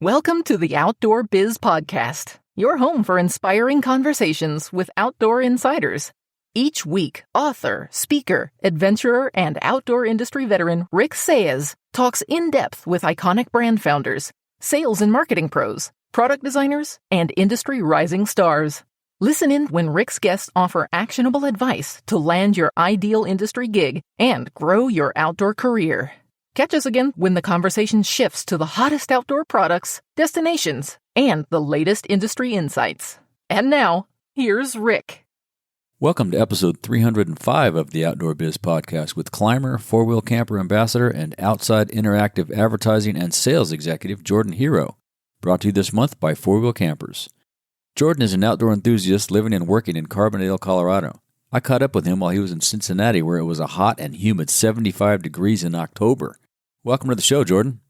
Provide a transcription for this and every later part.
Welcome to the Outdoor Biz Podcast, your home for inspiring conversations with outdoor insiders. Each week, author, speaker, adventurer, and outdoor industry veteran Rick Saez talks in depth with iconic brand founders, sales and marketing pros, product designers, and industry rising stars. Listen in when Rick's guests offer actionable advice to land your ideal industry gig and grow your outdoor career. Catch us again when the conversation shifts to the hottest outdoor products, destinations, and the latest industry insights. And now, here's Rick. Welcome to episode 305 of the Outdoor Biz Podcast with climber, four-wheel camper ambassador, and outside interactive advertising and sales executive Jordan Hirro. Brought to you this month by 4-Wheel Campers. Jordan is an outdoor enthusiast living and working in Carbondale, Colorado. I caught up with him while he was in Cincinnati, where it was a hot and humid 75 degrees in October. Welcome to the show, Jordan.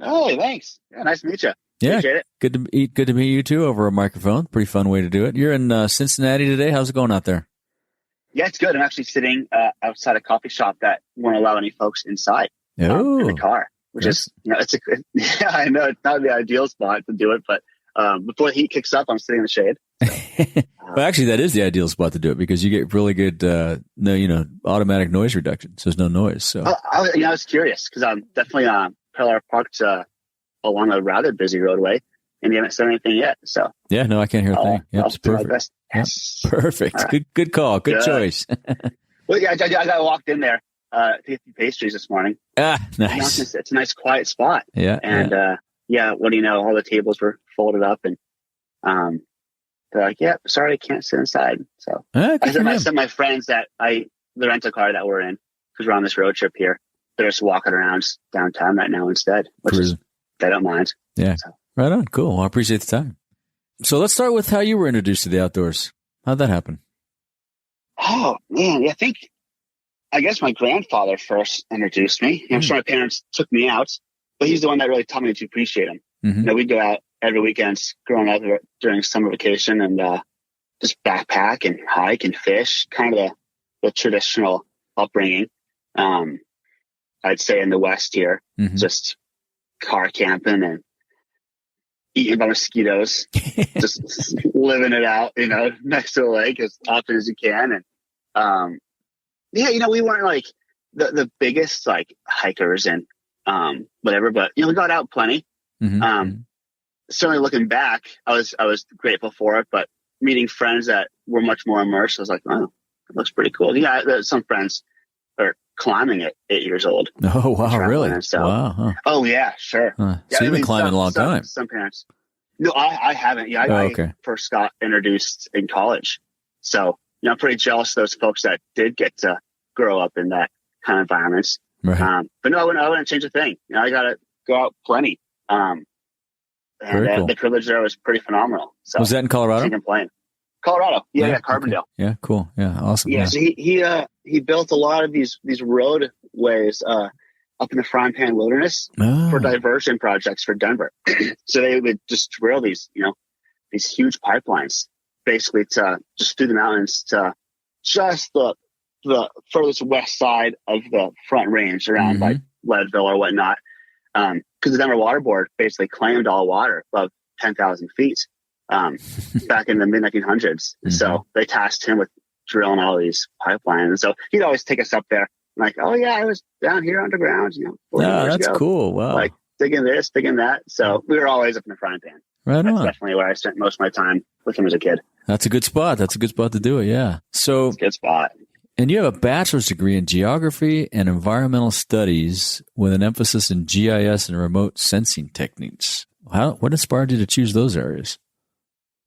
Oh, thanks. Yeah, nice to meet you. Yeah, appreciate it. Good to meet you too over a microphone. Pretty fun way to do it. You're in Cincinnati today. How's it going out there? Yeah, it's good. I'm actually sitting outside a coffee shop that won't allow any folks inside in the car, which is, yeah, I know it's not the ideal spot to do it, but before the heat kicks up, I'm sitting in the shade. So, well, actually, that is the ideal spot to do it because you get really good, automatic noise reduction. So there's no noise. So I was curious because I'm definitely parallel parked along a rather busy roadway, and you haven't said anything yet. So yeah, no, I can't hear a thing. Yep, it's perfect. Yes. Yep. Perfect. Right. Good call. Good choice. Well, yeah, I walked in there to get the pastries this morning. Nice. It's a nice quiet spot. Yeah. And what do you know? All the tables were folded up, and they're like, "Yeah, sorry, I can't sit inside." So I sent my friends the rental car that we're in, because we're on this road trip here. They're just walking around downtown right now instead, which is they don't mind. Yeah, so. Right on. Cool. Well, I appreciate the time. So let's start with how you were introduced to the outdoors. How'd that happen? Oh man, I guess my grandfather first introduced me. I'm sure my parents took me out, but he's the one that really taught me to appreciate them. Mm-hmm. We'd go out every weekend growing up during summer vacation and just backpack and hike and fish, kind of the traditional upbringing. I'd say in the West here, just car camping and eating by mosquitoes, just living it out, next to the lake as often as you can. And, we weren't like the biggest like hikers and, whatever, but, we got out plenty. Certainly looking back, I was grateful for it, but meeting friends that were much more immersed, I was like, oh, it looks pretty cool. Yeah. Some friends are climbing at 8 years old. Oh, wow. Really? So, wow. Huh. Oh yeah, sure. So you've been climbing a long time. Some parents. No, I haven't. Yeah. I first got introduced in college. So, I'm pretty jealous of those folks that did get to grow up in that kind of environment. Right. But no, I wouldn't change a thing. I got to go out plenty. And cool. The privilege there was pretty phenomenal. So was that in Colorado? Colorado. Yeah, Carbondale. Okay. Yeah, cool. Yeah, awesome. Yeah, so he built a lot of these roadways up in the Frying Pan Wilderness for diversion projects for Denver. So they would just drill these huge pipelines basically to just through the mountains to just the furthest west side of the Front Range around like Leadville or whatnot. Because the Denver Water Board basically claimed all water above 10,000 feet back in the mid-1900s. So they tasked him with drilling all these pipelines. And so he'd always take us up there. Like, oh, yeah, I was down here underground, 40 years that's ago. Cool. Wow. Like digging this, digging that. So we were always up in the Frying Pan. Right That's on. definitely where I spent most of my time with him as a kid. That's a good spot. That's a good spot to do it, yeah. So it's a good spot. And you have a bachelor's degree in geography and environmental studies with an emphasis in GIS and remote sensing techniques. What inspired you to choose those areas?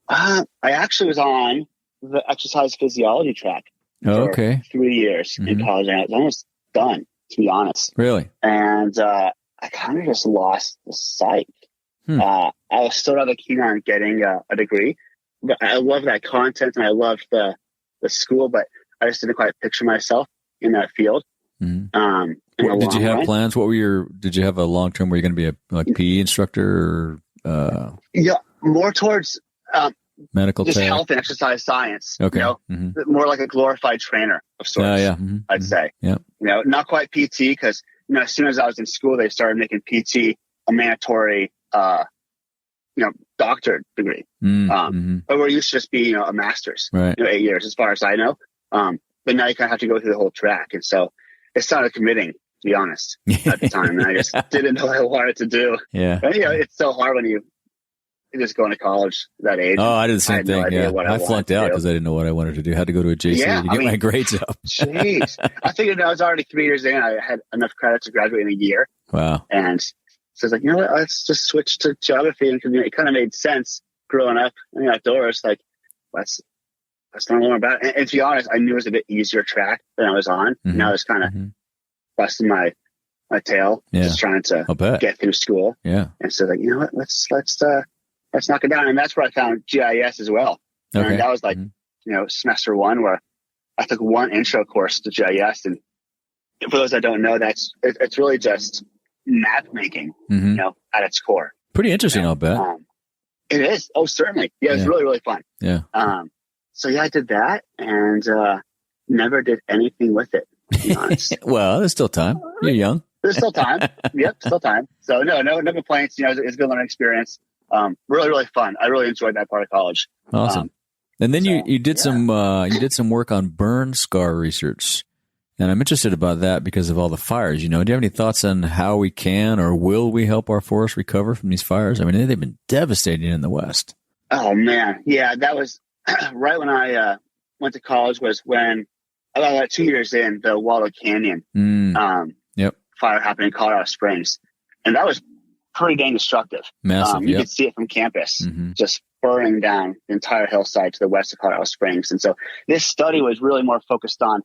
I actually was on the exercise physiology track for 3 years in college, and I was almost done, to be honest. Really? And I kind of just lost the sight. I was still rather keen on getting a degree, but I love that content and I loved the school, but I just didn't quite picture myself in that field. Did you have plans? Did you have a long term where you're going to be a PE instructor or? Yeah, more towards medical just tech? Health and exercise science. Okay. More like a glorified trainer of sorts. I'd say. Yeah. Not quite PT because as soon as I was in school, they started making PT a mandatory doctorate degree. Or where it used to just be, a master's, right. 8 years, as far as I know. But now you kind of have to go through the whole track. And so it sounded committing, to be honest, at the time. And I just didn't know what I wanted to do. Yeah. And, it's so hard when you just going to college at that age. Oh, I did the same thing. Yeah. I flunked out because I didn't know what I wanted to do. I had to go to a JC to get my grades up. Jeez. I figured I was already 3 years in. I had enough credits to graduate in a year. Wow. And so I was like, what? Let's just switch to geography. And it kind of made sense growing up in the outdoors. Like, let's learn more about it. And to be honest, I knew it was a bit easier track than I was on. Mm-hmm. Now I was kind of busting my tail, just trying to get through school. Yeah. And so like, what? Let's knock it down. And that's where I found GIS as well. Okay. And that was like, semester one, where I took one intro course to GIS. And for those that don't know, it's really just map making, at its core. Pretty interesting, I'll bet. It is. Oh, certainly. Yeah, it's really, really fun. Yeah. So I did that and never did anything with it, to be honest. Well, there's still time. You're young. There's still time. Yep, still time. So no complaints. It's a good learning experience. Really, really fun. I really enjoyed that part of college. Awesome. And then you did some work on burn scar research, and I'm interested about that because of all the fires. Do you have any thoughts on how we can or will we help our forests recover from these fires? I mean, they've been devastating in the West. Oh man, yeah, that was right when I went to college. Was when about 2 years in, the Waldo Canyon fire happened in Colorado Springs, and that was pretty dang destructive. Massive. You could see it from campus, just burning down the entire hillside to the west of Colorado Springs. And so this study was really more focused on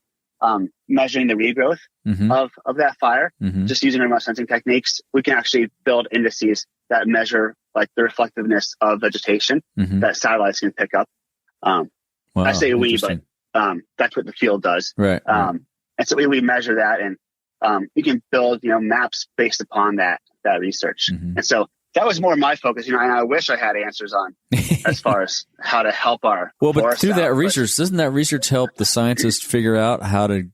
measuring the regrowth of that fire. Just using remote sensing techniques, we can actually build indices that measure like the reflectiveness of vegetation that satellites can pick up. Wow, I say we, but that's what the field does. Right. And so we measure that, and you can build maps based upon that research. And so that was more my focus, and I wish I had answers on as far as how to help our but through that research, doesn't that research help the scientists figure out how to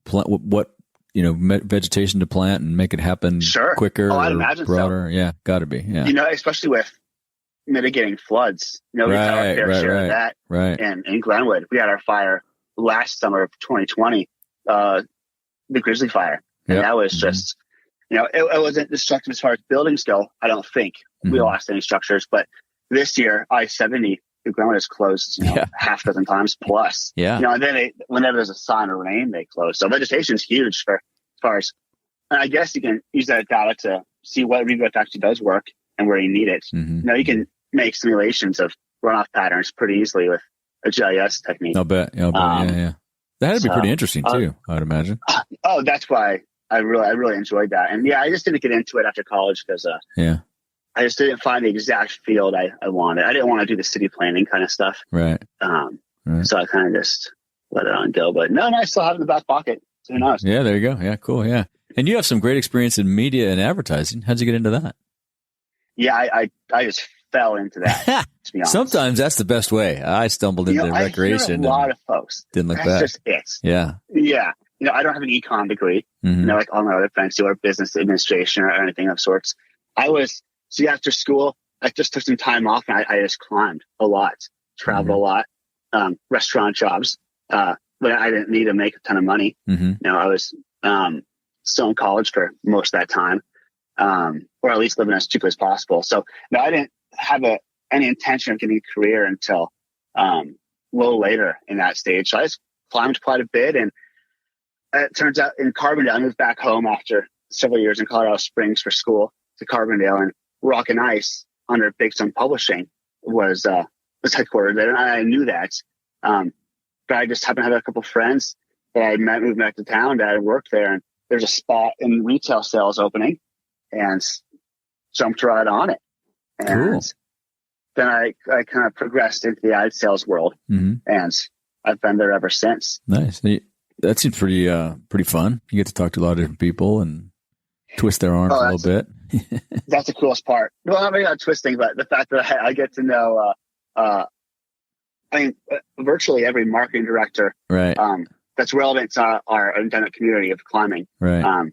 plant what vegetation to plant and make it happen quicker? I'd imagine broader. So. Yeah, got to be. Yeah. Especially with mitigating floods. We had our fair share of that. Right. And in Glenwood, we had our fire last summer of 2020, the grizzly fire, and that was just. It wasn't destructive as far as buildings go, I don't think. We lost any structures. But this year, I-70, the Glenwood is closed half a dozen times plus. Yeah. And then whenever there's a sign of rain, they close. So vegetation is huge as far as, and I guess you can use that data to see what regrowth actually does work and where you need it. You can make simulations of runoff patterns pretty easily with a GIS technique. I'll bet. Yeah. That had to be pretty interesting too, I'd imagine. Oh, that's why. I really enjoyed that. And I just didn't get into it after college because I just didn't find the exact field I wanted. I didn't want to do the city planning kind of stuff. Right. So I kind of just let it on go. But no, I still have it in the back pocket. So who knows? Yeah, there you go. Yeah, cool. Yeah. And you have some great experience in media and advertising. How'd you get into that? Yeah, I just fell into that, to be honest. Sometimes that's the best way. I stumbled into recreation. I hear a lot of folks. Didn't look back. That's just it. Yeah. Yeah. I don't have an econ degree, like all my other friends do, or business administration or anything of sorts. After school, I just took some time off and I just climbed a lot, traveled a lot, restaurant jobs, but I didn't need to make a ton of money. I was still in college for most of that time, or at least living as cheap as possible. So I didn't have any intention of getting a career until a little later in that stage. So I just climbed quite a bit, and it turns out in Carbondale, I moved back home after several years in Colorado Springs for school to Carbondale, and Rock and Ice under Big Stone Publishing was headquartered there. And I knew that. But I just happened to have a couple of friends that I met moving back to town that had worked there, and there's a spot in retail sales opening, and jumped right on it. And then I kind of progressed into the ad sales world, and I've been there ever since. Nice. That seems pretty fun. You get to talk to a lot of different people and twist their arms a little bit. That's the coolest part. Well, maybe not twisting, but the fact that I get to know, virtually every marketing director, that's relevant to our endemic community of climbing. Right.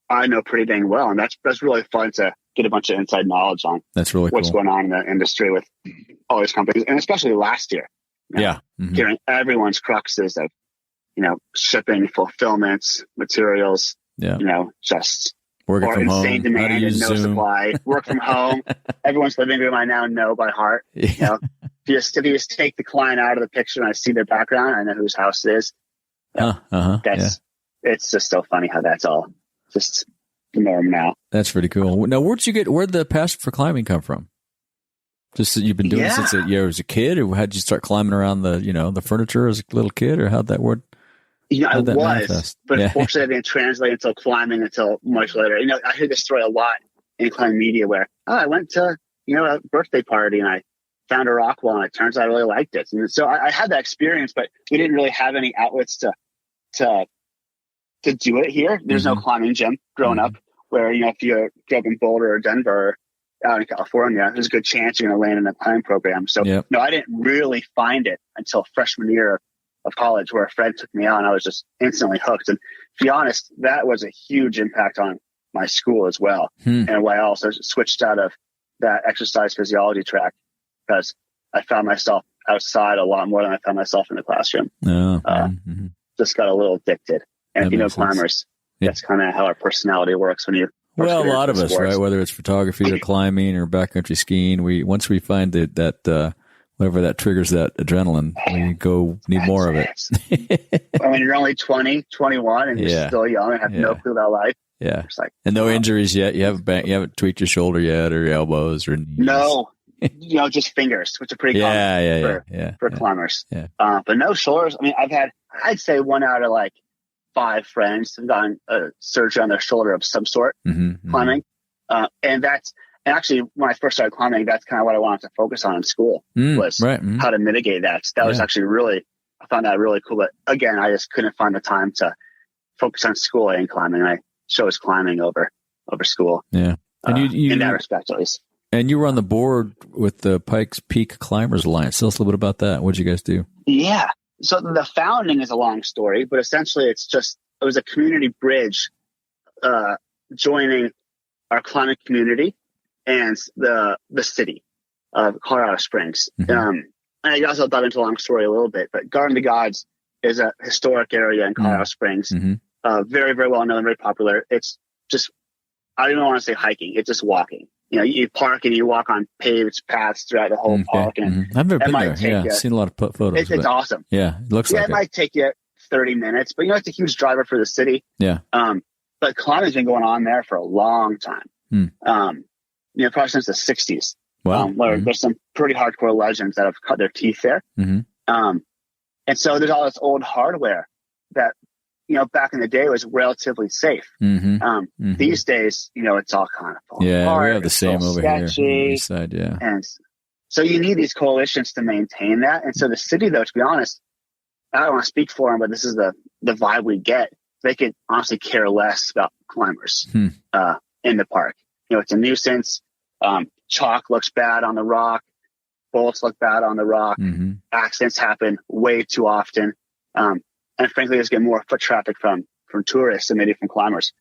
I know pretty dang well, and that's really fun to get a bunch of inside knowledge on That's really what's cool. going on in the industry with all these companies, and especially last year. Yeah. Mm-hmm. Hearing everyone's cruxes of, shipping, fulfillments, materials, just Working or from insane home. How to demand and use no Zoom. supply. Work from home. Everyone's living room I now know by heart. Yeah. If you just take the client out of the picture and I see their background, I know whose house it is. It's just so funny how that's all just the norm now. That's pretty cool. Now, where'd the passion for climbing come from? Just that you've been doing it since you was a kid, or how'd you start climbing around the furniture as a little kid, or how'd that work? I was, manifest? But unfortunately, I didn't translate until climbing until much later. I hear this story a lot in climbing media where, I went to, a birthday party and I found a rock wall and it turns out I really liked it. And so I had that experience, but we didn't really have any outlets to do it here. There's no climbing gym growing up where, if you grew up in Boulder or Denver or out in California, there's a good chance you're going to land in a climbing program. So no, I didn't really find it until freshman year of college, where a friend took me out and I was just instantly hooked. And to be honest, that was a huge impact on my school as well. And why I also switched out of that exercise physiology track, because I found myself outside a lot more than I found myself in the classroom. Just got a little addicted. And if you know climbers, that's kind of how our personality works when you. Well, a lot of us, right? Whether it's photography or climbing or backcountry skiing, once we find that whatever that triggers that adrenaline, we need more of it. I mean, you're only 20, 21, and you're still young and have no clue about life. Yeah. And no injuries yet. You haven't tweaked your shoulder yet, or your elbows or knees. No, just fingers, which are pretty common for climbers. Yeah. But no shoulders. I mean, I'd say 1 out of like 5 friends have gotten a surgery on their shoulder of some sort climbing. And actually, when I first started climbing, that's kind of what I wanted to focus on in school was how to mitigate that. So that was actually I found that really cool. But again, I just couldn't find the time to focus on school and climbing. I chose climbing over school. Yeah. And you in that respect, at least. And you were on the board with the Pikes Peak Climbers Alliance. Tell us a little bit about that. What did you guys do? Yeah. So the founding is a long story, but essentially it was a community bridge joining our climbing community and the city of Colorado Springs. And I guess I'll dive into the long story a little bit, but Garden of the Gods is a historic area in Colorado Springs. Very, very well known, very popular. It's just, I don't even want to say hiking. It's just walking. You park and you walk on paved paths throughout the whole park. And I've never been there. Yeah, I've seen a lot of photos. It's awesome. Yeah, it looks like it. It might take you 30 minutes, but it's a huge driver for the city. Yeah. But climbing's been going on there for a long time. Probably since the 60s. Wow. Where there's some pretty hardcore legends that have cut their teeth there. And so there's all this old hardware that, back in the day was relatively safe. These days, it's all kind of falling apart. We have the same over here on the east side, And so you need these coalitions to maintain that. And so the city, though, to be honest, I don't want to speak for them, but this is the vibe we get. They could honestly care less about climbers in the park. It's a nuisance. Chalk looks bad on the rock. Bolts look bad on the rock. Accidents happen way too often. And frankly, there's getting more foot traffic from tourists than maybe from climbers.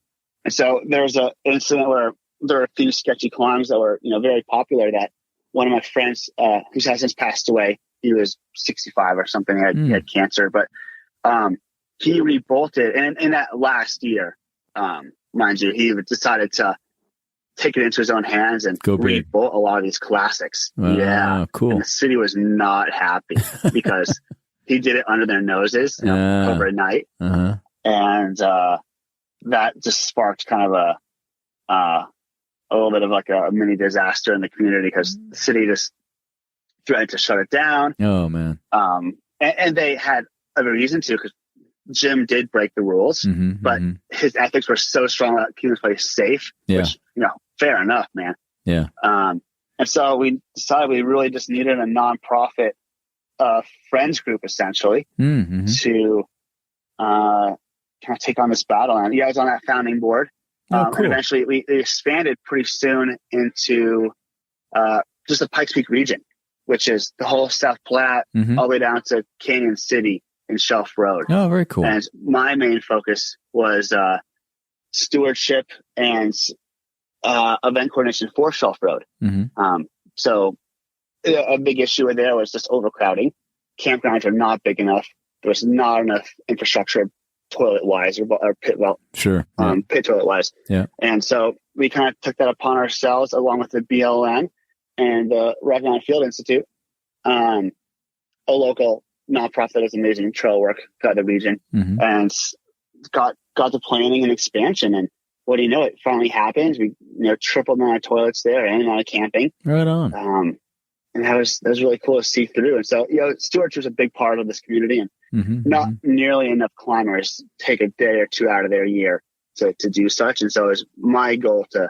And so there was an incident where there were a few sketchy climbs that were, very popular that one of my friends, who has since passed away, he was 65 or something, he had cancer, but he rebolted. And in that last year, mind you, he decided to take it into his own hands and rebolt a lot of these classics. Cool. And the city was not happy because he did it under their noses overnight. And that just sparked kind of a little bit of like a mini disaster in the community because the city just threatened to shut it down. Oh, man. And they had a reason to, because Jim did break the rules, but his ethics were so strong that keeping the place safe, which, fair enough, man. Yeah. And so we decided we really just needed a nonprofit friends group, essentially, to kind of take on this battle. And I was on that founding board. Cool. And eventually we expanded pretty soon into just the Pikes Peak region, which is the whole South Platte all the way down to Canyon City and Shelf Road. Oh, very cool. And my main focus was stewardship and event coordination for Shelf Road. So a big issue there was just overcrowding. Campgrounds are not big enough. There was not enough infrastructure, toilet wise or pit pit toilet wise. Yeah. And so we kind of took that upon ourselves, along with the BLM and the Rocky Mountain Field Institute, a local nonprofit that does amazing trail work throughout the region, and got the planning and expansion. And what do you know? It finally happened. We tripled the amount of toilets there and amount of camping. Right on. And that was really cool to see through. And so, stewardship is a big part of this community, and not nearly enough climbers take a day or two out of their year to do such. And so it's my goal to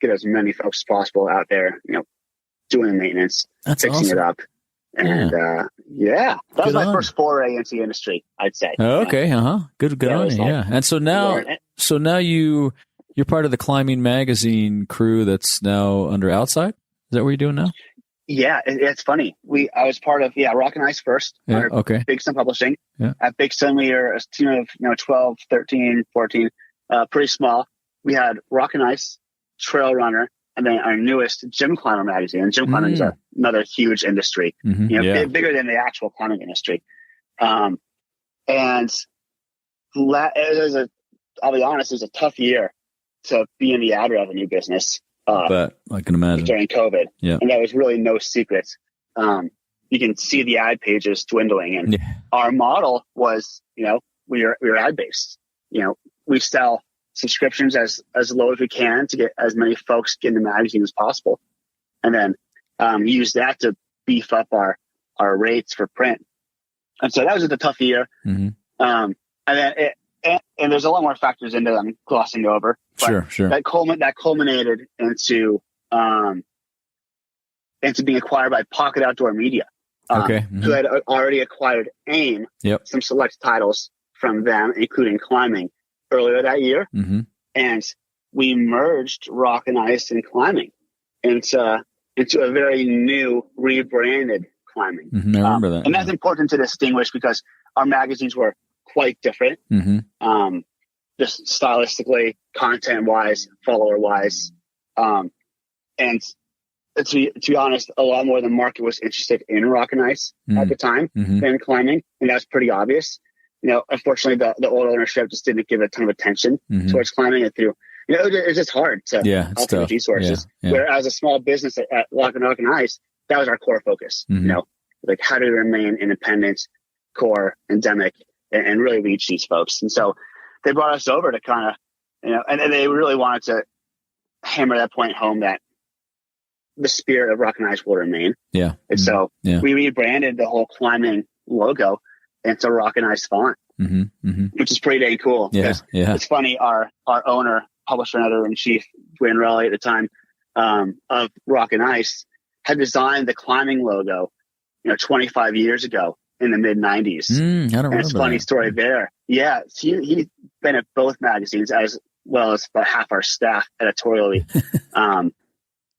get as many folks as possible out there, doing the maintenance, fixing it up. And, that was my first foray into the industry, I'd say. Oh, okay. Good on you. Yeah. And so now you're part of the Climbing Magazine crew that's now under Outside. Is that what you're doing now? Yeah, it's funny. I was part of Rock and Ice first. Big Sun Publishing. Yeah. At Big Sun, we are a team of 12, 13, 14, pretty small. We had Rock and Ice, Trail Runner, and then our newest Gym Climber magazine. And Gym Climbing is another huge industry, bigger than the actual climbing industry. And I'll be honest, it was a tough year to be in the ad revenue business. But I can imagine during COVID, and that was really no secret. You can see the ad pages dwindling, and our model was, we were ad based. We sell subscriptions as low as we can to get as many folks getting the magazine as possible, and then use that to beef up our rates for print. And so that was a tough year. And then and there's a lot more factors into that I'm glossing over. But sure. That culminated into being acquired by Pocket Outdoor Media, who had already acquired AIM, some select titles from them, including climbing, earlier that year. And we merged Rock and Ice and climbing into a very new, rebranded climbing. I remember that. And that's important to distinguish because our magazines were quite different, just stylistically, content-wise, follower-wise. And to be honest, a lot more of the market was interested in Rock and Ice at the time than climbing, and that's pretty obvious. Unfortunately, the old ownership just didn't give a ton of attention towards climbing it through. It's just hard to allocate resources. Whereas a small business at Rock and Ice, that was our core focus. Like how to remain independent, core, endemic, and really reach these folks. And so they brought us over to kind of, and they really wanted to hammer that point home that the spirit of Rock and Ice will remain. And so we rebranded the whole climbing logo into Rock and Ice font, which is pretty dang cool. It's funny. Our owner, publisher, and editor-in-chief, Dwayne Raleigh at the time, of Rock and Ice, had designed the climbing logo, 25 years ago in the mid 90s. I don't remember. It's a funny story there. Yeah. He's been at both magazines as well as about half our staff editorially.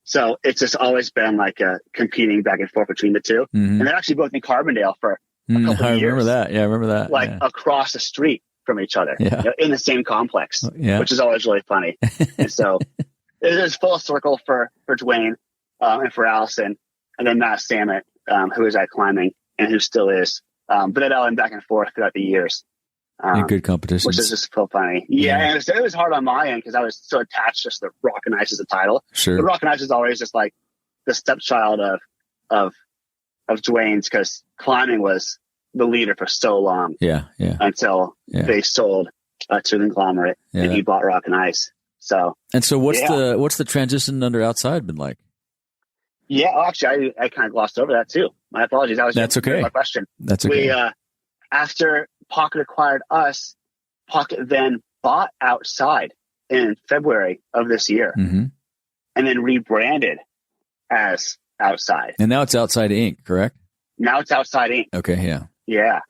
So it's just always been like a competing back and forth between the two. And they're actually both in Carbondale for a couple of years. I remember that. Yeah, I remember that. Like across the street from each other, in the same complex, which is always really funny. And so it is full circle for Dwayne and for Allison, and then Matt Samet, who is at climbing and who still is. But it all went back and forth throughout the years. Good competitions. Which is just so funny. And it was hard on my end because I was so attached just to Rock and Ice as a title. But Rock and Ice is always just like the stepchild of Dwayne's, because climbing was the leader for so long. Until they sold to the conglomerate and he bought Rock and Ice. So what's the transition under Outside been like? Actually, I kind of glossed over that too. My apologies. That's okay. My question. That's okay. We after Pocket acquired us, Pocket then bought Outside in February of this year, and then rebranded as Outside. And now it's Outside Inc., correct? Now it's Outside Inc. Okay, yeah.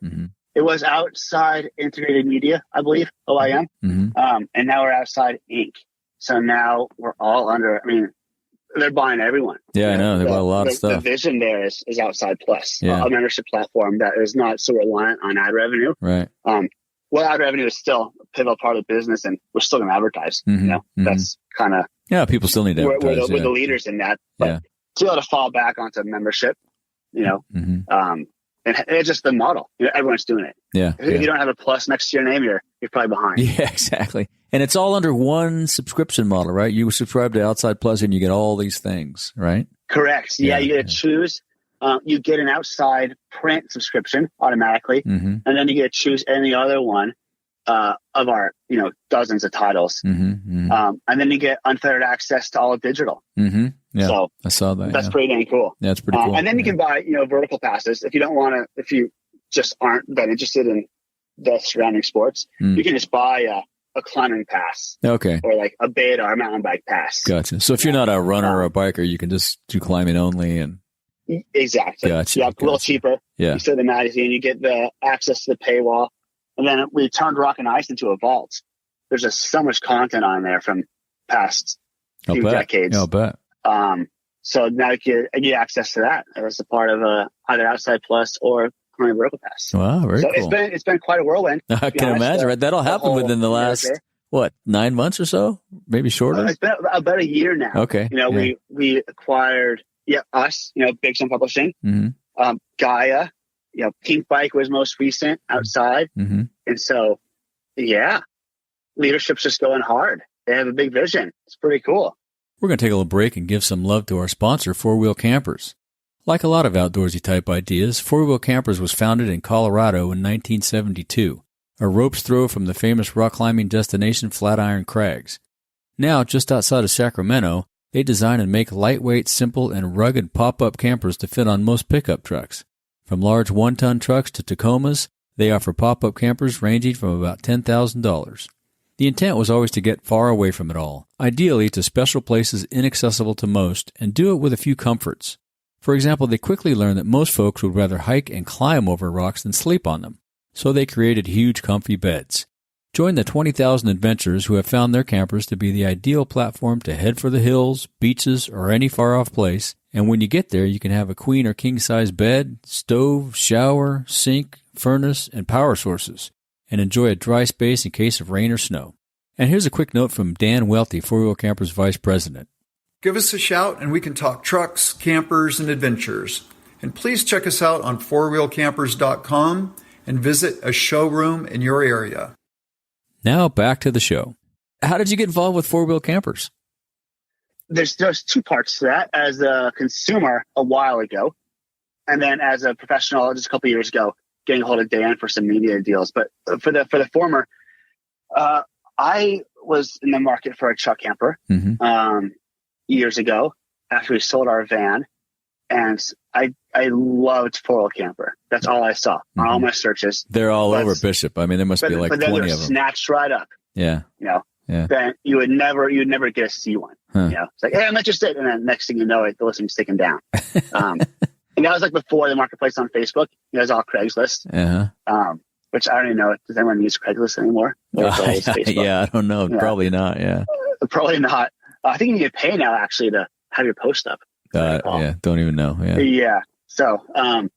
It was Outside Integrated Media, I believe, OIM, and now we're Outside Inc. So now we're all under. I mean, they're buying everyone. I know. They bought a lot of stuff. The vision there is Outside Plus, a membership platform that is not so reliant on ad revenue. Right. Ad revenue is still a pivotal part of the business, and we're still going to advertise. That's kind of Yeah, people still need to advertise. We're the leaders in that. But to be able to fall back onto membership, and it's just the model. Everyone's doing it. Yeah. If you don't have a plus next to your name, you're probably behind. Yeah, exactly. And it's all under one subscription model, right? You subscribe to Outside Plus and you get all these things, right? Correct. Yeah, you get to choose. You get an outside print subscription automatically, and then you get to choose any other one of our dozens of titles, and then you get unfettered access to all digital. Yeah, so I saw that. That's pretty dang cool. Yeah, it's pretty cool. And then you can buy vertical passes if you don't want to. If you just aren't that interested in the surrounding sports, you can just buy a climbing pass. Okay. Or like a beta or a mountain bike pass. Gotcha. So if you're not a runner or a biker, you can just do climbing only and. Exactly. Gotcha. Yeah, a little cheaper. Yeah. You see the magazine, you get the access to the paywall. And then we turned Rock and Ice into a vault. There's just so much content on there from past few decades. I'll bet. So now you get access to that as a part of either Outside Plus or Climbing Vertical Pass. Wow, very cool. It's been quite a whirlwind. I can imagine, right? That'll happen within the last, 9 months or so? Maybe shorter? It's been about a year now. Okay. We acquired, us, Big Sun Publishing, Gaia, Pink Bike was most recent outside. And so, leadership's just going hard. They have a big vision. It's pretty cool. We're going to take a little break and give some love to our sponsor, 4-Wheel Campers. Like a lot of outdoorsy type ideas, 4-Wheel Campers was founded in Colorado in 1972, a rope's throw from the famous rock climbing destination Flatiron Crags. Now, just outside of Sacramento, they design and make lightweight, simple, and rugged pop-up campers to fit on most pickup trucks. From large one-ton trucks to Tacomas, they offer pop-up campers ranging from about $10,000. The intent was always to get far away from it all, ideally to special places inaccessible to most, and do it with a few comforts. For example, they quickly learned that most folks would rather hike and climb over rocks than sleep on them, so they created huge, comfy beds. Join the 20,000 adventurers who have found their campers to be the ideal platform to head for the hills, beaches, or any far-off place, and when you get there, you can have a queen or king-size bed, stove, shower, sink, furnace, and power sources, and enjoy a dry space in case of rain or snow. And here's a quick note from Dan Welty, 4-Wheel Campers Vice President. Give us a shout and we can talk trucks, campers, and adventures. And please check us out on 4wheelcampers.com and visit a showroom in your area. Now back to the show. How did you get involved with 4-Wheel Campers? There's two parts to that. As a consumer a while ago, and then as a professional just a couple of years ago, getting a hold of Dan for some media deals. But for the former, I was in the market for a truck camper years ago after we sold our van, and I loved 4-Wheel camper. That's all I saw on all my searches. They're all over Bishop. I mean, there must be like 20 of them. Snatched right up. Yeah. Then you would never get to see one. It's like, hey, I'm interested, and then next thing you know, the listing's taken down. And that was like before the marketplace on Facebook. It was all Craigslist. Which I don't even know. Does anyone use Craigslist anymore? Yeah, I don't know. Probably not. Yeah. Probably not. I think you need to pay now actually to have your post up. Don't even know. Yeah. So, I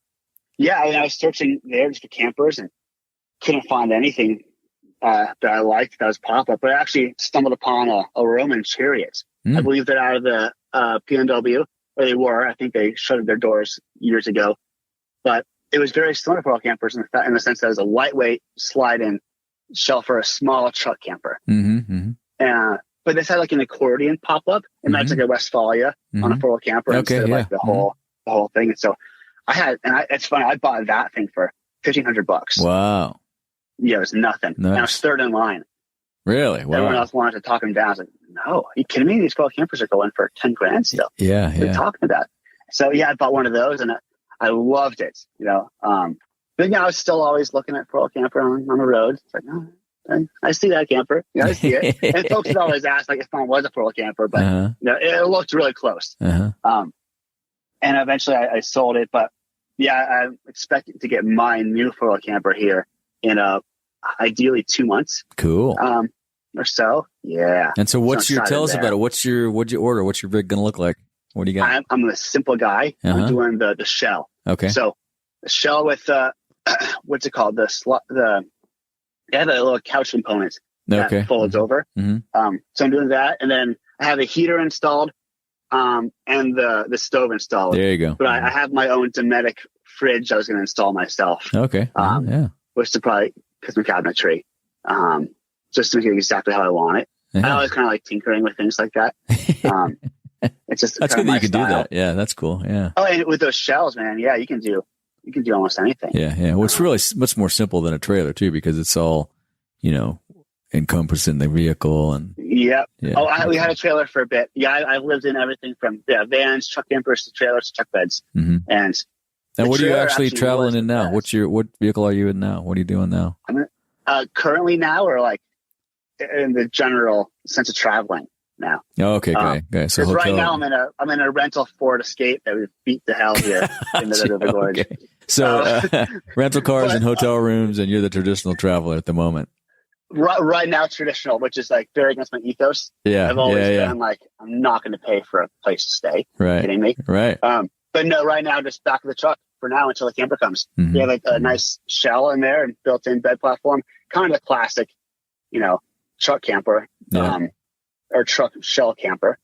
was searching there just for campers and couldn't find anything that I liked that was pop-up, but I actually stumbled upon a Roman chariot. I believe they're out of the PNW, or they were. I think they shuttered their doors years ago. But it was very similar for all campers in the sense that it was a lightweight slide-in shelf for a small truck camper. But this had like an accordion pop-up. Imagine like a Westphalia on a 4-wheel camper instead of like the whole thing. And so it's funny. I bought that thing for $1,500. Wow. Yeah, it was nothing. Nice. And I was third in line. Really? Wow. Everyone else wanted to talk him down. I was like, no, are you kidding me? These 4-wheel campers are going for $10,000 still. Yeah. What are you talking about? So I bought one of those and I loved it, But I was still always looking at 4-wheel camper on the road. It's like, oh, I see that camper. I see it. And folks would always ask like if mine was a 4-wheel camper, but it looked really close. And eventually I sold it, but I'm expecting to get my new 4-wheel camper here in ideally 2 months. Cool. Or so. Yeah. And so tell us about it. What'd you order? What's your rig going to look like? What do you got? I'm a simple guy. I'm doing the shell. Okay. So the shell with what's it called? The little couch components that folds over. So I'm doing that, and then I have a heater installed, and the stove installed. There you go. But I have my own Dometic fridge I was going to install myself. Okay. Which is probably custom cabinetry, just to make it exactly how I want it. Yeah. I always kind of like tinkering with things like that. It's just that's good that you can do that. Yeah, that's cool. Yeah. Oh, and with those shells, man, yeah, you can do almost anything. Yeah, yeah. Well, it's really much more simple than a trailer too, because it's all, encompassing the vehicle and. Yep. Yeah. Oh, we had a trailer for a bit. Yeah, I've lived in everything from vans, truck campers to trailers to truck beds, and what are you actually traveling in now? What vehicle are you in now? What are you doing now? I'm currently now, or like in the general sense of traveling now. Oh, okay, okay. So right now I'm in a rental Ford Escape that we beat to hell here in the gorge. Okay. So rental cars and hotel rooms, and you're the traditional traveler at the moment. Right now, traditional, which is like very against my ethos. Yeah, I've always been like, I'm not going to pay for a place to stay. Right. You kidding me? Right. But no, right now, just back of the truck for now until the camper comes. We have like a nice shell in there and built-in bed platform, kind of the classic, truck camper, or truck shell camper.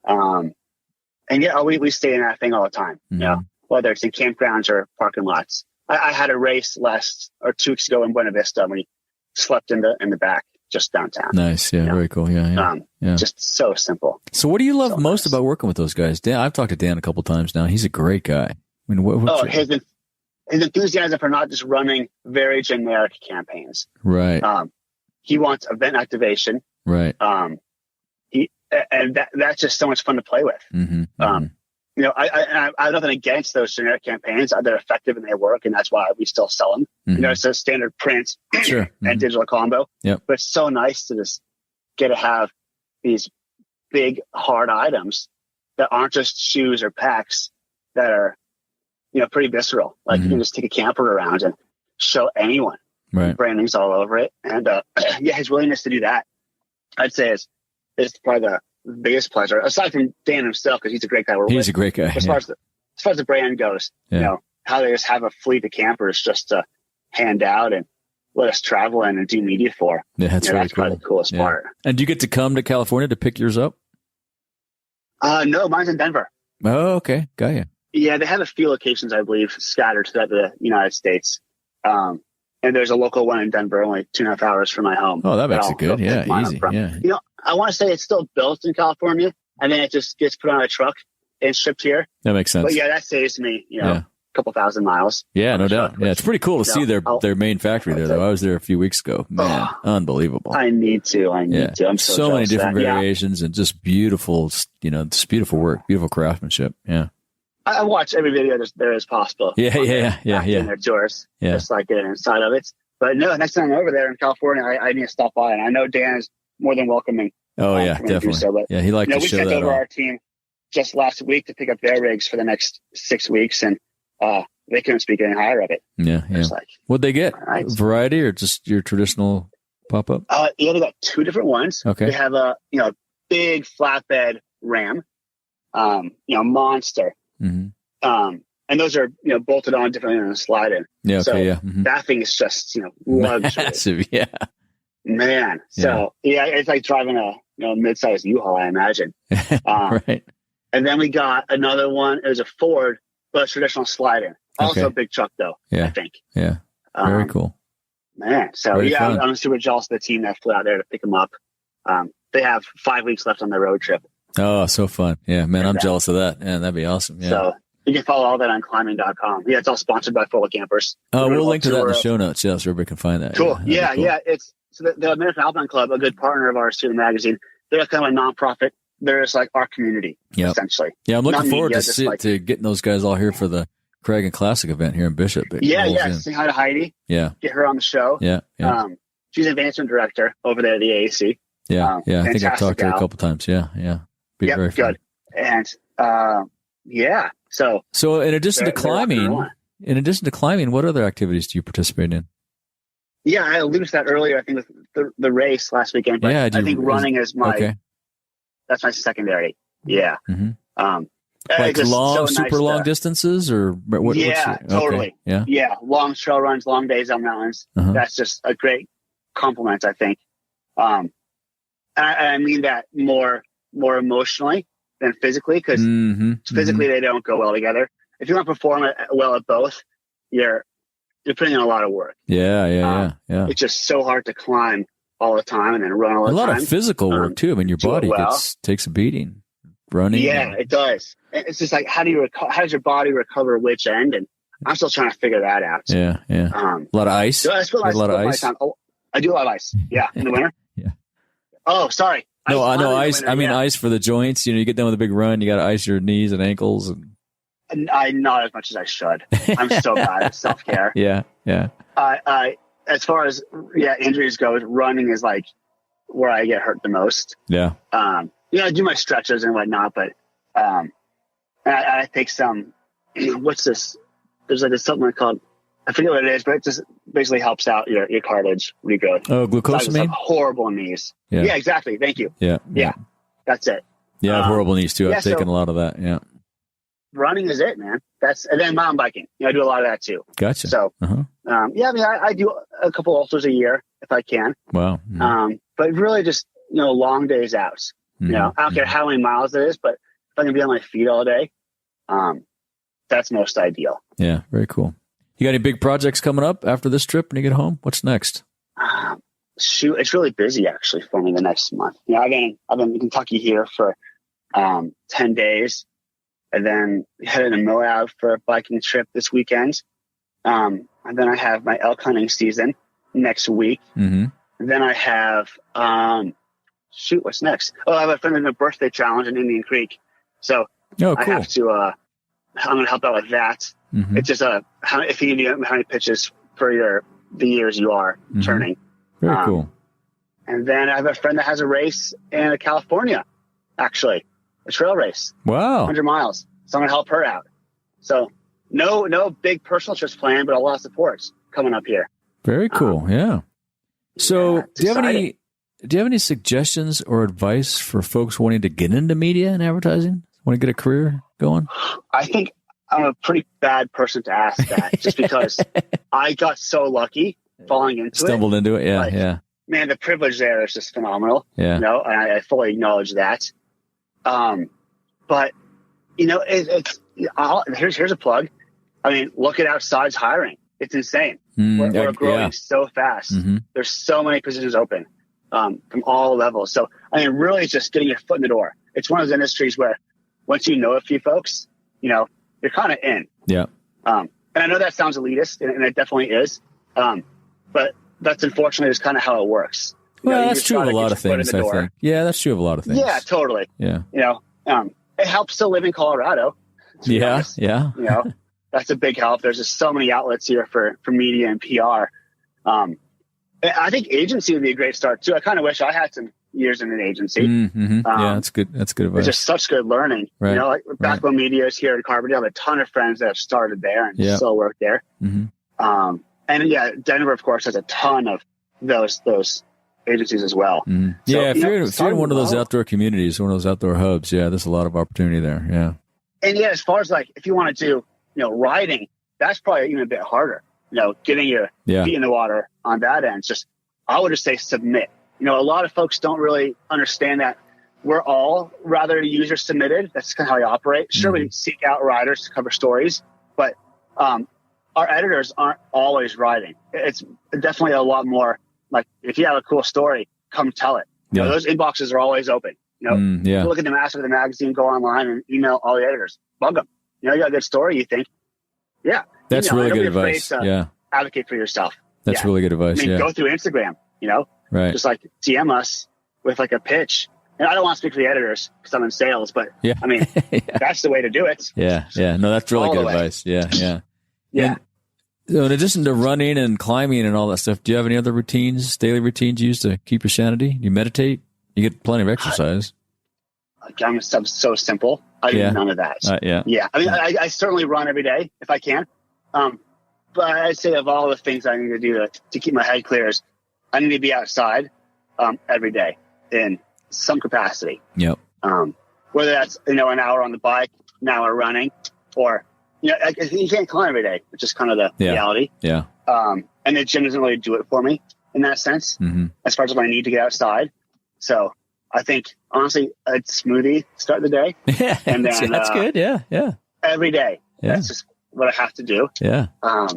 And yeah, we stay in that thing all the time. Whether it's in campgrounds or parking lots. I had a race 2 weeks ago in Buena Vista, and we slept in the back just downtown. Nice. Yeah. Very cool. Yeah. Just so simple. So what do you love most about working with those guys? Dan, I've talked to Dan a couple times now. He's a great guy. I mean, his enthusiasm for not just running very generic campaigns. Right. He wants event activation. Right. That's just so much fun to play with. I have nothing against those generic campaigns. They're effective and they work, and that's why we still sell them. It's a standard print and digital combo. Yep. But it's so nice to just get to have these big, hard items that aren't just shoes or packs that are, pretty visceral. Like you can just take a camper around and show anyone. Right. Branding's all over it. And his willingness to do that, I'd say is probably the biggest pleasure, aside from Dan himself, because he's a great guy. He's a great guy. As far as the brand goes, how they just have a fleet of campers just to hand out and let us travel in and do media for. Yeah, that's really that's cool. probably the coolest part. And do you get to come to California to pick yours up? No, mine's in Denver. Oh, okay. Got you. Yeah, they have a few locations, I believe, scattered throughout the United States. And there's a local one in Denver, only 2.5 hours from my home. Oh, that makes it good. Yeah, easy. Yeah. I want to say it's still built in California, and then it just gets put on a truck and shipped here. That makes sense. But yeah, that saves me, a couple thousand miles. Yeah, no doubt. Yeah, it's pretty cool to see their main factory there, though. I was there a few weeks ago. Man, unbelievable. I need to. I'm so many different variations and just beautiful, just beautiful work, beautiful craftsmanship. Yeah. I watch every video there is possible. Yeah. Their tours, just like getting inside of it. But no, next time I'm over there in California, I need to stop by, and I know Dan is more than welcoming. Oh yeah, definitely. So, but, he liked to show that. We sent over our team just last week to pick up their rigs for the next 6 weeks, and they couldn't speak any higher of it. Yeah. What'd they get? Right. Variety or just your traditional pop up? They got 2 different ones. Okay. They have a big flatbed Ram, monster. And those are, bolted on differently than a slide in. Yeah. Okay. So that thing is just, luxury. Massive. Yeah. Man. So it's like driving a, mid-sized U-Haul, I imagine. Right. And then we got another one. It was a Ford, but a traditional slide in. Also a big truck though, I think. Yeah. Very cool. Man. So I'm super jealous of the team that flew out there to pick them up. They have 5 weeks left on their road trip. Oh, so fun. Yeah, man, I'm jealous of that. Yeah, that'd be awesome. Yeah. So you can follow all that on climbing.com. Yeah, it's all sponsored by Full of Campers. Oh, we'll link to that in the show notes. Yeah, so everybody can find that. Cool. Yeah. It's so the American Alpine Club, a good partner of ours through the magazine. They're kind of a nonprofit. They're just like our community, essentially. Yeah, I'm looking forward to getting those guys all here for the Craig and Classic event here in Bishop. Say hi to Heidi. Yeah. Get her on the show. Yeah. She's an advancement director over there at the AAC. Yeah. I think I've talked to her a couple times. Yeah. Be very fun. Good. And So in addition to climbing, what other activities do you participate in? Yeah, I alluded to that earlier. I think with the race last weekend. But I think running is that's my secondary. Yeah. Like super long distances or what? Yeah, totally. Okay. Yeah. Long trail runs, long days on mountains. That's just a great compliment, I think. I mean that more more emotionally than physically, because physically they don't go well together. If you want to perform well at both, you're putting in a lot of work. Yeah. It's just so hard to climb all the time and then run all the time. A lot of physical work too. I mean, your body takes a beating running. Yeah, it does. It's just like, how does your body recover which end? And I'm still trying to figure that out. Yeah. A lot of ice. So I spend a lot of ice. I do a lot of ice. Yeah, in the winter. Yeah. Oh, sorry. No, I know ice. I mean, ice for the joints. You get done with a big run, you got to ice your knees and ankles. And I not as much as I should. I'm so bad at self-care. Yeah. As far as injuries goes, running is like where I get hurt the most. Yeah. I do my stretches and whatnot, but I take some. What's this? There's like something called, I forget what it is, but it just basically helps out your cartilage regrowth. Oh, glucosamine? Like horrible knees. Yeah, exactly. Thank you. Yeah. That's it. Yeah, I have horrible knees too. I've taken a lot of that. Yeah. Running is it, man. And then mountain biking. I do a lot of that too. Gotcha. So, I do a couple ultras a year if I can. Wow. But really just, long days out. I don't care how many miles it is, but if I can be on my feet all day, that's most ideal. Yeah, very cool. You got any big projects coming up after this trip when you get home? What's next? It's really busy actually for me the next month. I've been in Kentucky here for 10 days, and then headed to Moab for a biking trip this weekend. And then I have my elk hunting season next week. And then I have what's next? Oh, I have a friend in a birthday challenge in Indian Creek, so cool. I have to. I'm going to help out with that. It's just if you knew how many pitches for the years you are turning. Very cool. And then I have a friend that has a race in California, actually, a trail race. Wow. 100 miles. So I'm going to help her out. So no big personal trips planned, but a lot of supports coming up here. Very cool. Yeah. So do you have any suggestions or advice for folks wanting to get into media and advertising? Want to get a career going? I think I'm a pretty bad person to ask that, just because I got so lucky falling into Stumbled into it. Yeah. Yeah. Man, the privilege there is just phenomenal. Yeah. And I fully acknowledge that. But here's a plug. I mean, look at Outside's hiring. It's insane. We're growing so fast. There's so many positions open from all levels. So, I mean, really just getting your foot in the door. It's one of those industries where once you know a few folks, you're kind of in. Yeah. And I know that sounds elitist, and it definitely is. But that's unfortunately just kind of how it works. That's true of a lot of things, I think. Yeah, that's true of a lot of things. Yeah, totally. Yeah. It helps to live in Colorado. Yeah. That's a big help. There's just so many outlets here for media and PR. I think agency would be a great start too. I kind of wish I had some years in an agency. Yeah, that's good. That's good advice. It's just such good learning. Right. Like Backbone Media is here in Carbondale. I have a ton of friends that have started there and still work there. And Denver, of course, has a ton of those agencies as well. So, if you're in one of those outdoor communities, one of those outdoor hubs, there's a lot of opportunity there. Yeah. And as far as like, if you want to do, riding, that's probably even a bit harder. Getting your feet in the water on that end. I would just say submit. A lot of folks don't really understand that we're all rather user submitted. That's kind of how we operate. Sure, we seek out riders to cover stories, but our editors aren't always riding. It's definitely a lot more like, if you have a cool story, come tell it. Those inboxes are always open. Look at the master of the magazine, go online and email all the editors. Bug them. You got a good story, you think. Yeah. That's really good advice. Advocate for yourself. That's really good advice. Go through Instagram, right. Just like DM us with like a pitch. And I don't want to speak for the editors because I'm in sales, but I mean, that's the way to do it. Yeah. No, that's really good advice. Yeah. And, in addition to running and climbing and all that stuff, do you have any other daily routines you use to keep your sanity? Do you meditate? You get plenty of exercise. I'm so simple. I do none of that. I mean, I certainly run every day if I can. But I'd say of all the things I need to do to keep my head clear is I need to be outside every day in some capacity. Yep. Whether that's, an hour on the bike, an hour running, or, you can't climb every day, which is kind of the reality. Yeah. And the gym doesn't really do it for me in that sense, as far as my need to get outside. So I think, honestly, a smoothie to start the day. Yeah, and then, that's good. Yeah, yeah. Every day. Yeah. That's just what I have to do. Yeah. I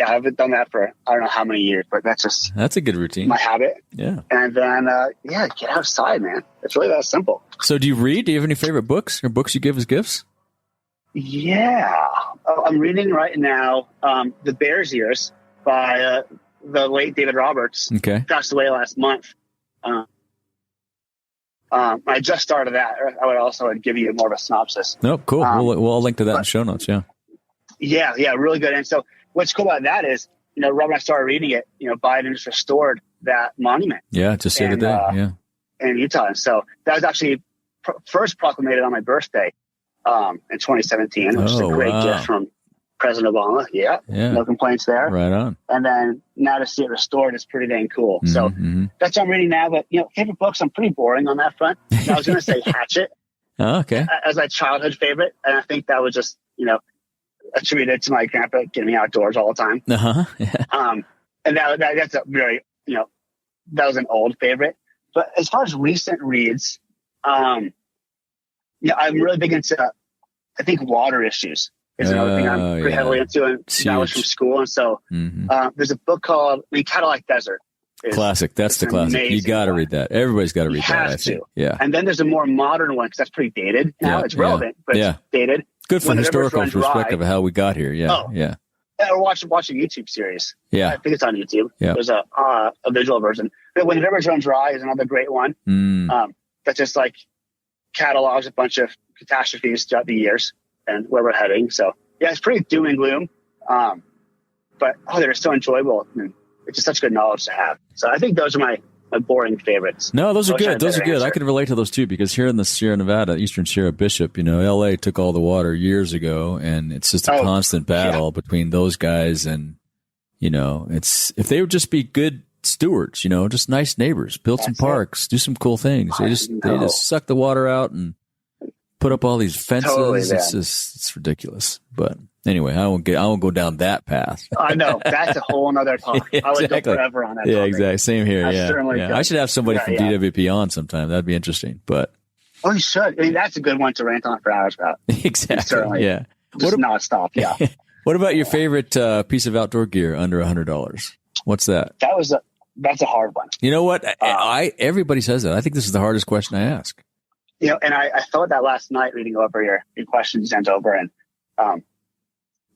haven't done that for I don't know how many years, but that's a good routine. My habit. Yeah. And then, get outside, man. It's really that simple. So do you read? Do you have any favorite books or books you give as gifts? Yeah. I'm reading right now, The Bear's Years by the late David Roberts. Okay. Passed away last month. I just started that. I would also give you more of a synopsis. Nope. Cool. We'll link to that in the show notes. Yeah. Yeah. Really good. And so what's cool about that is, Rob and I started reading it, Biden just restored that monument. Yeah. Just the other day. In Utah. And so that was actually first proclamated on my birthday in 2017, which is a great gift from President Obama. Yeah. No complaints there. Right on. And then now to see it restored is pretty dang cool. Mm-hmm. So that's what I'm reading now. But, favorite books, I'm pretty boring on that front. I was going to say Hatchet. Oh, okay. As my childhood favorite. And I think that was just, attributed to my grandpa getting me outdoors all the time. Uh-huh. Yeah. And that's a very, that was an old favorite. But as far as recent reads, I'm really big into, I think, water issues is another thing I'm pretty heavily into. And that was from school. And so there's a book called Cadillac Desert. Classic. That's the classic. You got to read that. Everybody's got to read that. I think. Yeah. And then there's a more modern one because that's pretty dated now. It's relevant, but it's dated. Good from historical perspective of how we got here. Yeah. Yeah. Or watch a YouTube series. Yeah. I think it's on YouTube. Yeah. There's a visual version. But When the Rivers Run Dry is another great one. That just catalogs a bunch of catastrophes throughout the years and where we're heading. So it's pretty doom and gloom. But they're so enjoyable. And it's just such good knowledge to have. So I think those are my boring favorites. No, those are good. Those are good. I can relate to those too because here in the Sierra Nevada, Eastern Sierra Bishop, LA took all the water years ago, and it's just a constant battle between those guys and it's if they would just be good stewards, just nice neighbors, build some parks, do some cool things. They just suck the water out and put up all these fences. Totally, it's ridiculous. But anyway, I won't go down that path. I know that's a whole nother talk. Yeah, exactly. I would go forever on that. Yeah, topic. Exactly. Same here. I should have somebody from DWP on sometime. That'd be interesting. But you should. I mean, that's a good one to rant on for hours about. Exactly. Certainly. Yeah. Just nonstop. Yeah. What about your favorite piece of outdoor gear under $100? What's that? That's a hard one. You know what? Everybody says that. I think this is the hardest question I ask. And I thought that last night reading over your questions you sent over, and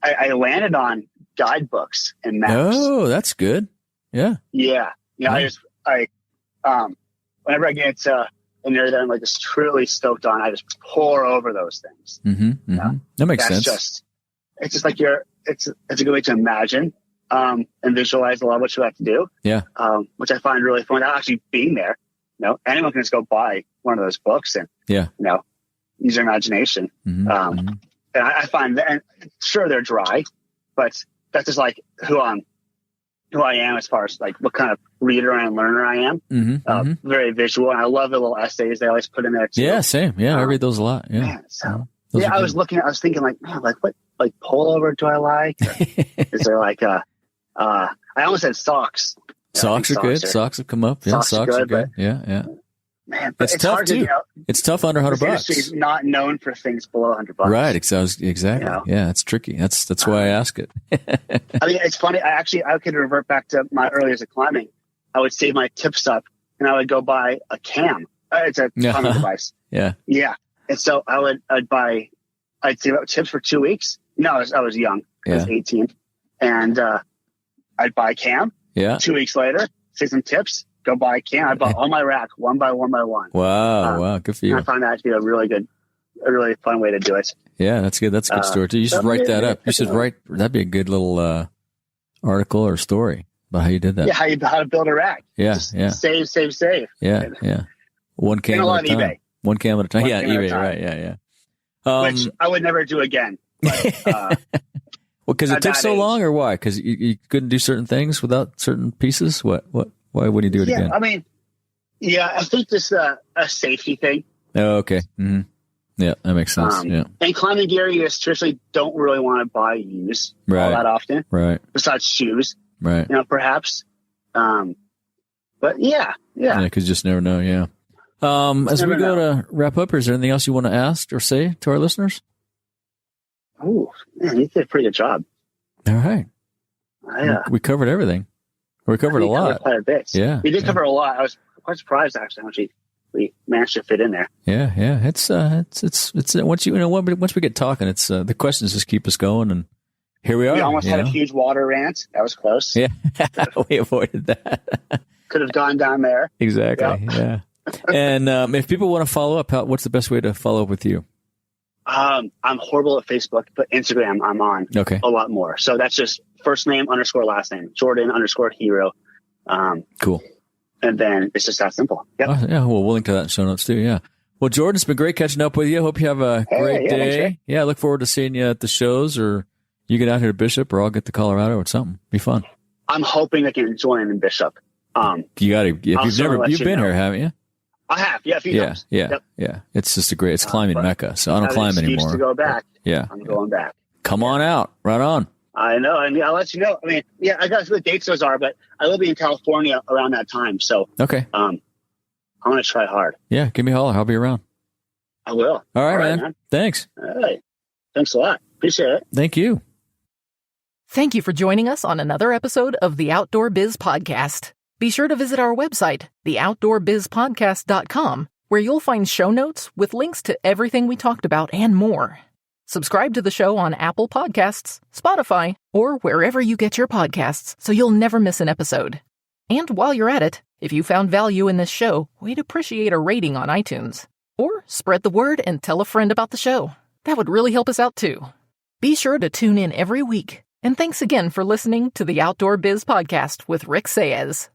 I landed on guidebooks and maps. Oh, that's good. Yeah. Yeah. Whenever I get to an area that I'm just truly stoked on, I just pour over those things. That makes sense. It's just it's a good way to imagine and visualize a lot of what you have to do. Yeah. Which I find really fun. Without actually being there. Anyone can just go buy one of those books and use their imagination. And I find that, and sure, they're dry, but that's just who I am as far as what kind of reader and learner I am. Very visual, and I love the little essays they always put in there too. Yeah, same. Yeah, I read those a lot. Yeah. Man, so I was thinking what pullover do I like? Is there I almost said socks. Socks are good. Socks have come up. Yeah, socks are good. Yeah. Man, it's tough too. It's tough under $100. Industry's not known for things below $100. Right. Exactly. Yeah, it's tricky. That's why I ask it. I mean, it's funny. I could revert back to my early years of climbing. I would save my tips up, and I would go buy a cam. It's a climbing device. Yeah. And so I'd save up tips for 2 weeks. No, I was young. I was 18, and I'd buy a cam. Yeah. 2 weeks later, save some tips. Go buy a cam. I bought on my rack one by one. Wow. Good for you. I find that to be a really fun way to do it. Yeah, that's good. That's a good story too. You should write that up. That'd be a good little article or story about how you did that. Yeah, how to build a rack. Yeah. Save. Yeah. One cam at a time. eBay. One cam at a time. Yeah, eBay. Right. Yeah. Which I would never do again. But, well, because it took so long, or why? Because you couldn't do certain things without certain pieces. What? Why wouldn't you do it again? I mean, I think this is a safety thing. Oh, okay. Mm-hmm. Yeah, that makes sense. And climbing gear, you just traditionally don't really want to buy used all that often. Right. Besides shoes. Right. Perhaps. But yeah. Because you just never know. Yeah. As we go to wrap up, is there anything else you want to ask or say to our listeners? Oh, man, you did a pretty good job. All right. We covered everything. We covered a lot. Quite a bit. Yeah. We did cover a lot. I was quite surprised actually how much we managed to fit in there. Yeah. It's once we get talking, it's the questions just keep us going, and here we are. We almost had a huge water rant. That was close. Yeah. We avoided that. Could have gone down there. Exactly. Yep. Yeah. And if people want to follow up, what's the best way to follow up with you? I'm horrible at Facebook, but Instagram I'm on a lot more. So that's just first name _ last name, Jordan _Hirro. Cool. And then it's just that simple. Yep. Yeah. Well, we'll link to that in show notes too. Yeah. Well, Jordan, it's been great catching up with you. Hope you have a great day. Thanks, yeah. I look forward to seeing you at the shows, or you get out here to Bishop, or I'll get to Colorado or something. Be fun. I'm hoping I can join in Bishop. You got to. You've been here, haven't you? I have, a few times. Yeah. It's just it's climbing Mecca, so I don't climb anymore. To go back. Yeah. I'm going back. Come on out. Right on. I know. I mean, I'll let you know. I mean, yeah, I got what the dates those are, but I will be in California around that time. So, okay. I'm going to try hard. Yeah. Give me a holler. I'll be around. I will. All right, man. Thanks. All right. Thanks a lot. Appreciate it. Thank you. Thank you for joining us on another episode of the Outdoor Biz Podcast. Be sure to visit our website, theoutdoorbizpodcast.com, where you'll find show notes with links to everything we talked about and more. Subscribe to the show on Apple Podcasts, Spotify, or wherever you get your podcasts so you'll never miss an episode. And while you're at it, if you found value in this show, we'd appreciate a rating on iTunes. Or spread the word and tell a friend about the show. That would really help us out too. Be sure to tune in every week. And thanks again for listening to the Outdoor Biz Podcast with Rick Saez.